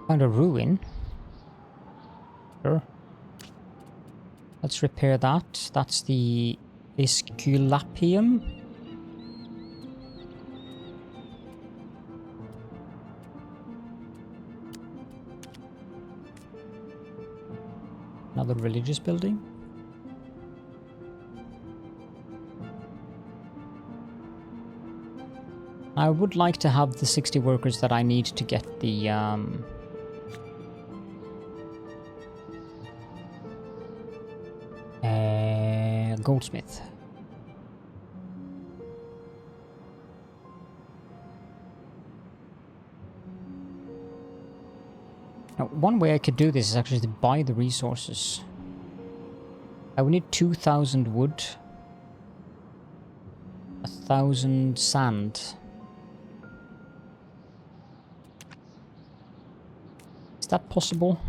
Found a ruin. Sure. Let's repair that. That's the Esculapium. Another religious building. I would like to have the 60 workers that I need to get the goldsmith. Now, one way I could do this is actually to buy the resources. I would need 2,000 wood, 1,000 sand. Is that possible?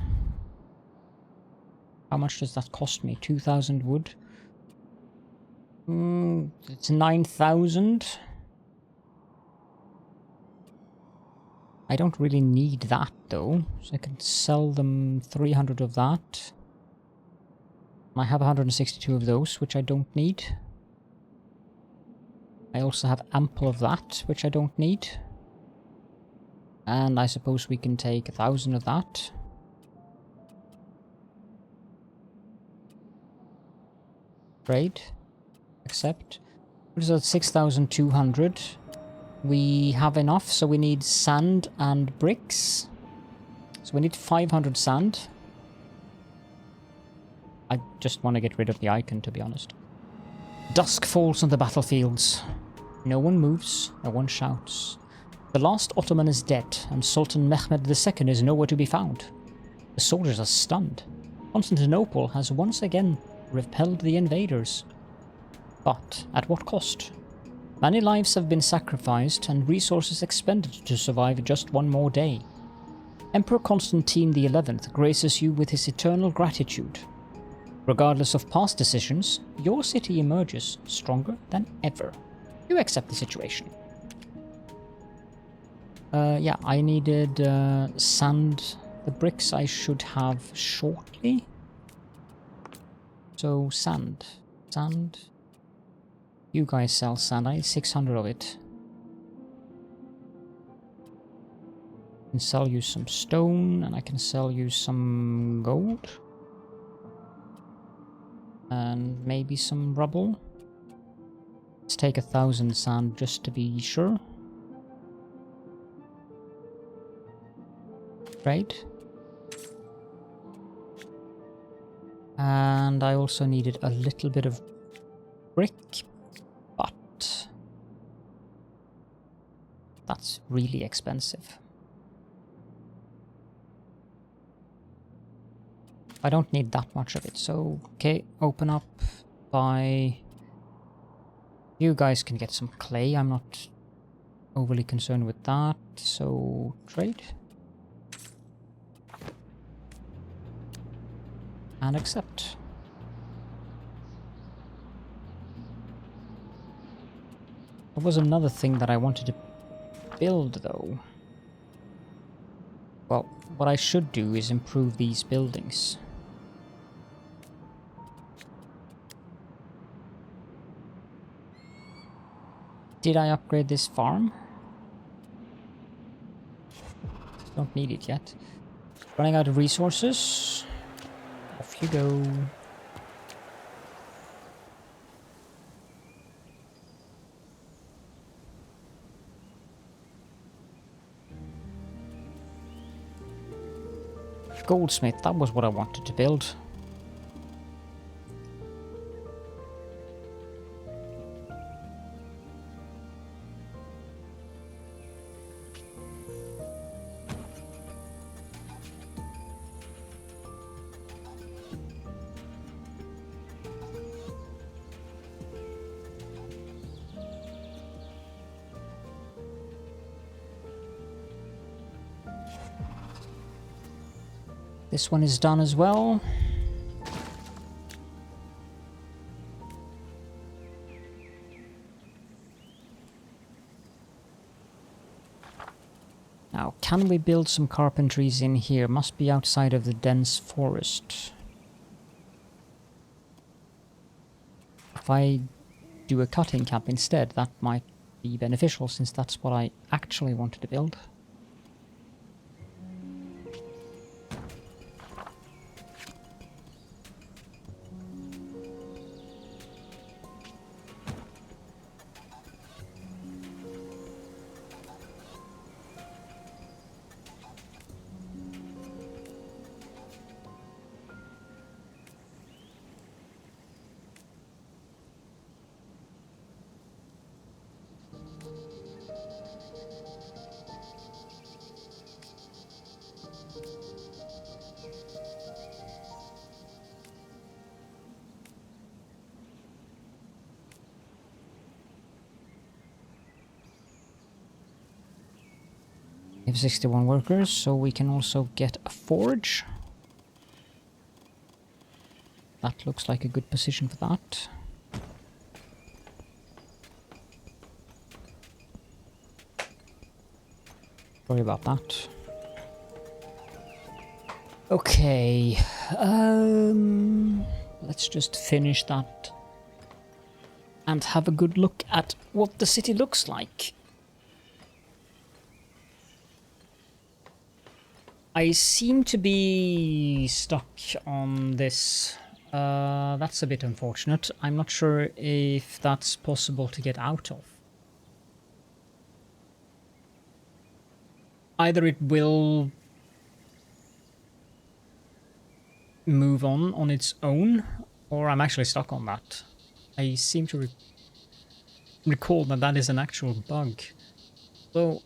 How much does that cost me? 2,000 wood? It's 9,000. I don't really need that though, so I can sell them 300 of that. I have 162 of those, which I don't need. I also have ample of that, which I don't need. And I suppose we can take 1,000 of that. Trade. Accept. What is that? 6,200. We have enough, so we need sand and bricks. So we need 500 sand. I just want to get rid of the icon, to be honest. Dusk falls on the battlefields. No one moves, no one shouts. The last Ottoman is dead, and Sultan Mehmed II is nowhere to be found. The soldiers are stunned. Constantinople has once again repelled the invaders. But at what cost? Many lives have been sacrificed and resources expended to survive just one more day. Emperor Constantine XI graces you with his eternal gratitude. Regardless of past decisions, your city emerges stronger than ever. You accept the situation. Yeah, I needed sand. The bricks I should have shortly. So sand. Sand. You guys sell sand. I need 600 of it. I can sell you some stone, and I can sell you some gold. And maybe some rubble. Let's take 1,000 sand just to be sure. Right. And I also needed a little bit of brick, but that's really expensive. I don't need that much of it, so okay, open up, buy. You guys can get some clay, I'm not overly concerned with that, so trade. And accept. There was another thing that I wanted to build, though. Well, what I should do is improve these buildings. Did I upgrade this farm? Don't need it yet. Running out of resources. Off you go. Goldsmith, that was what I wanted to build. This one is done as well. Now, can we build some carpentries in here? Must be outside of the dense forest. If I do a cutting camp instead, that might be beneficial, since that's what I actually wanted to build. We have 61 workers, so we can also get a forge. That looks like a good position for that. Sorry about that. Okay, let's just finish that and have a good look at what the city looks like. I seem to be stuck on this. That's a bit unfortunate. I'm not sure if that's possible to get out of. Either it will move on its own, or I'm actually stuck on that. I seem to recall that that is an actual bug. Though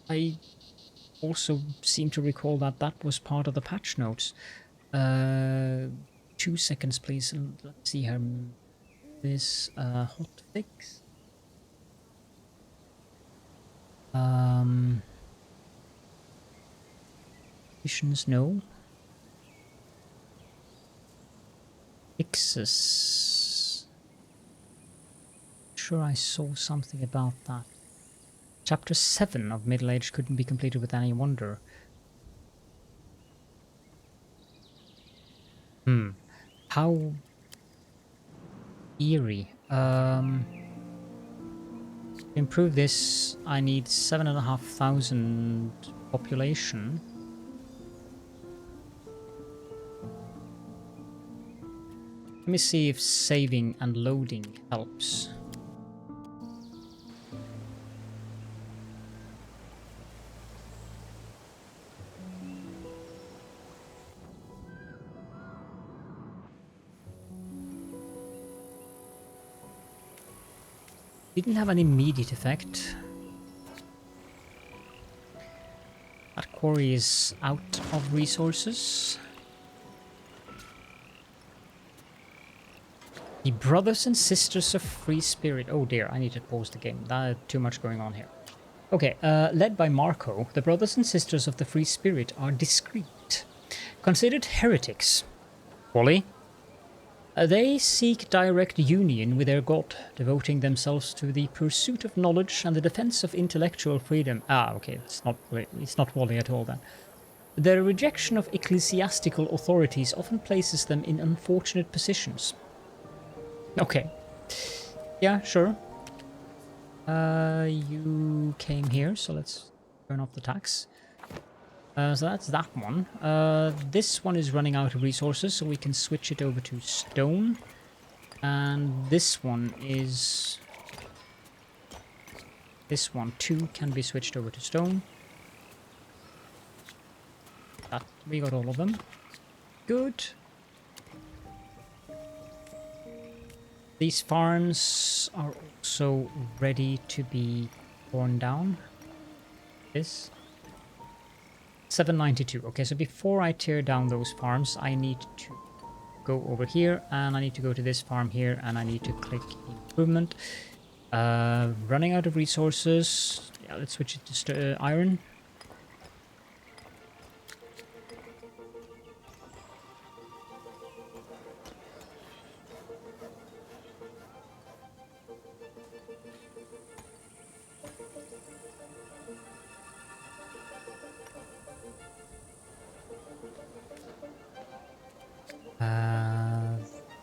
I also seem to recall that that was part of the patch notes. 2 seconds, please. Let's see here. This hotfix. Missions, no. Fixes. Sure, I saw something about that. Chapter 7 of Middle Age couldn't be completed with any wonder. How eerie. To improve this, I need 7,500 population. Let me see if saving and loading helps. Didn't have an immediate effect. That quarry is out of resources. The Brothers and Sisters of Free Spirit. Oh dear, I need to pause the game. Too much going on here. Okay, led by Marco, the Brothers and Sisters of the Free Spirit are discreet. Considered heretics. Wally? They seek direct union with their god, devoting themselves to the pursuit of knowledge and the defense of intellectual freedom. Ah, okay, it's not Wally at all then. Their rejection of ecclesiastical authorities often places them in unfortunate positions. Okay. Yeah, sure. You came here, so let's turn off the tax. So that's that one. This one is running out of resources, so we can switch it over to stone. And this one is... This one too can be switched over to stone. That, we got all of them. Good. These farms are also ready to be torn down. This. 792. Okay, so before I tear down those farms, I need to go over here, and I need to go to this farm here, and I need to click improvement. Running out of resources. Yeah, let's switch it to iron.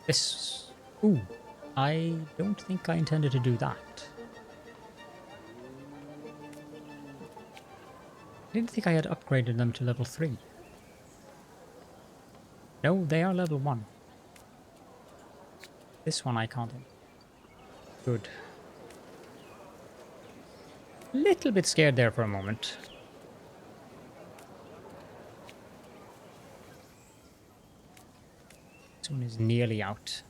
This... Ooh, I don't think I intended to do that. I didn't think I had upgraded them to level 3. No, they are level 1. This one I can't. Good. Little bit scared there for a moment. This one is nearly out.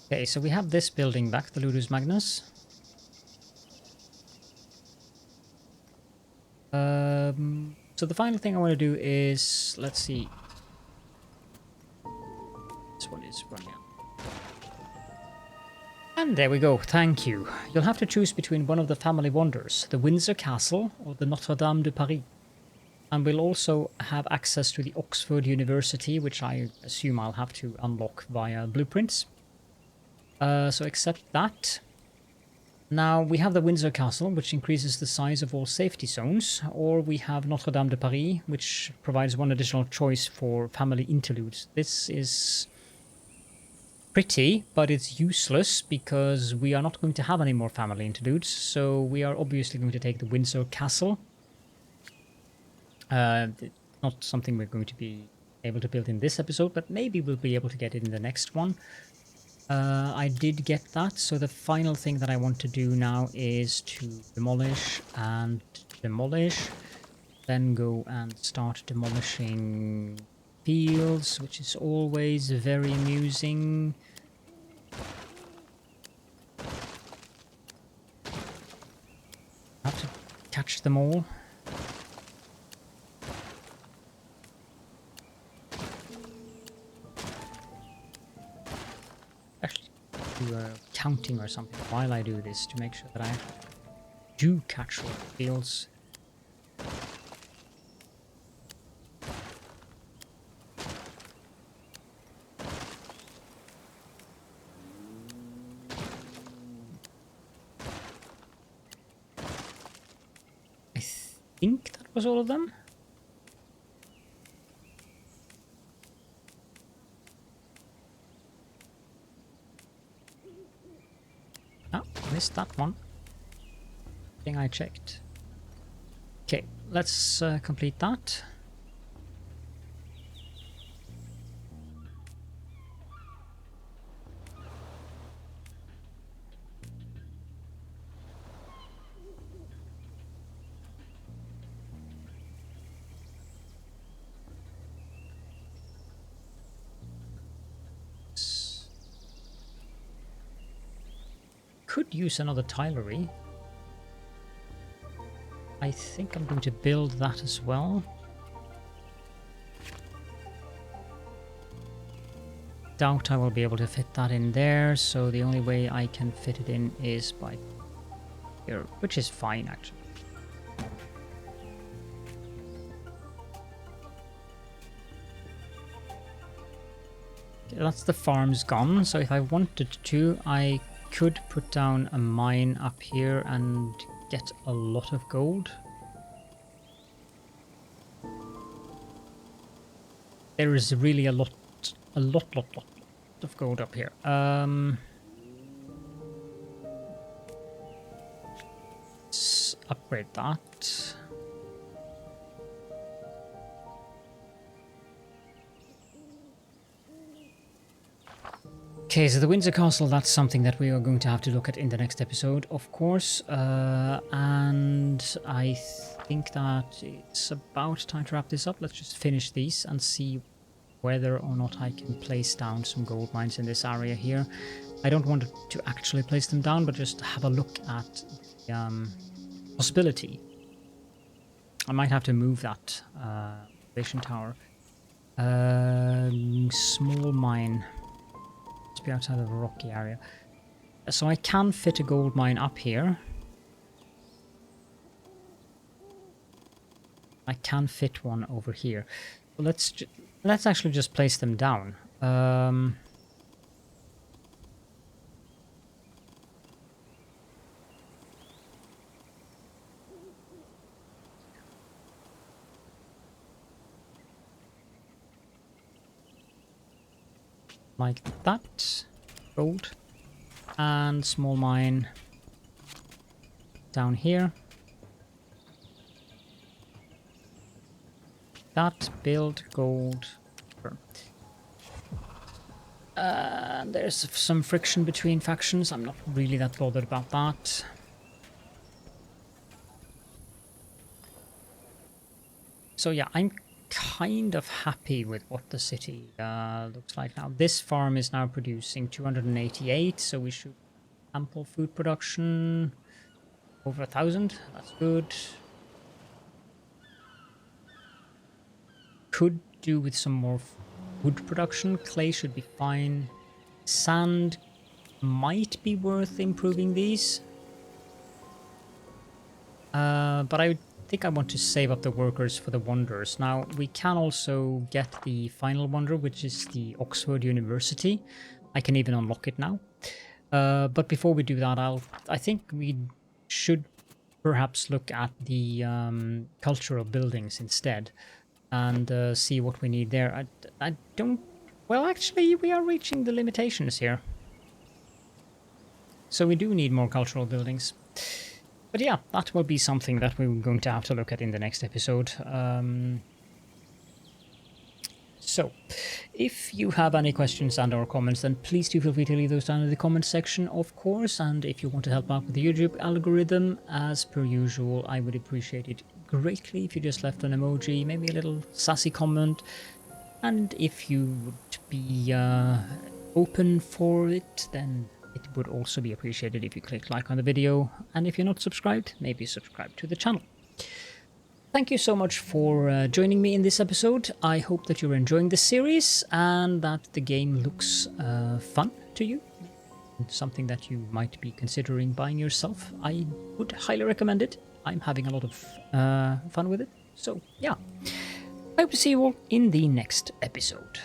Okay, so we have this building back, the Ludus Magnus. So the final thing I want to do is, let's see. This one is running out. And there we go, thank you. You'll have to choose between one of the family wonders, the Windsor Castle or the Notre Dame de Paris. And we'll also have access to the Oxford University, which I assume I'll have to unlock via blueprints. So accept that. Now we have the Windsor Castle, which increases the size of all safety zones, or we have Notre Dame de Paris, which provides one additional choice for family interludes. This is pretty, but it's useless because we are not going to have any more family interludes, so we are obviously going to take the Windsor Castle. Not something we're going to be able to build in this episode, but maybe we'll be able to get it in the next one. I did get that, so the final thing that I want to do now is to demolish and demolish, then go and start demolishing fields, which is always very amusing. I have to catch them all. Actually, do counting or something while I do this to make sure that I do catch all the fields. I think that was all of them. Oh, missed that one. Thing I checked. Okay, let's complete that. Could use another tilery. I think I'm going to build that as well. Doubt I will be able to fit that in there, so the only way I can fit it in is by here, which is fine actually. that's the farm's gone. So if I wanted to, I could put down a mine up here and get a lot of gold. There is really a lot of gold up here. Let's upgrade that. Okay, so the Windsor Castle, that's something that we are going to have to look at in the next episode, of course. And I think that it's about time to wrap this up. Let's just finish these and see whether or not I can place down some gold mines in this area here. I don't want to actually place them down, but just have a look at the possibility. I might have to move that observation tower. Small mine. Be outside of a rocky area. So I can fit a gold mine up here. I can fit one over here. So let's actually just place them down. Like that. Gold. And small mine down here. That, build, gold. There's some friction between factions. I'm not really that bothered about that. So yeah, I'm kind of happy with what the city looks like now. This farm is now producing 288, so we should ample food production. Over 1,000, that's good. Could do with some more wood production. Clay should be fine. Sand might be worth improving these. But I think I want to save up the workers for the wonders. Now, we can also get the final wonder, which is the Oxford University. I can even unlock it now. But before we do that, I think we should perhaps look at the cultural buildings instead and see what we need there. I don't... Well, actually, we are reaching the limitations here. So we do need more cultural buildings. But yeah, that will be something that we're going to have to look at in the next episode. So, if you have any questions and or comments, then please do feel free to leave those down in the comment section, of course. And if you want to help out with the YouTube algorithm, as per usual, I would appreciate it greatly if you just left an emoji, maybe a little sassy comment. And if you would be open for it, then it would also be appreciated if you click like on the video. And if you're not subscribed, maybe subscribe to the channel. Thank you so much for joining me in this episode. I hope that you're enjoying the series and that the game looks fun to you. Something that you might be considering buying yourself. I would highly recommend it. I'm having a lot of fun with it. So yeah, I hope to see you all in the next episode.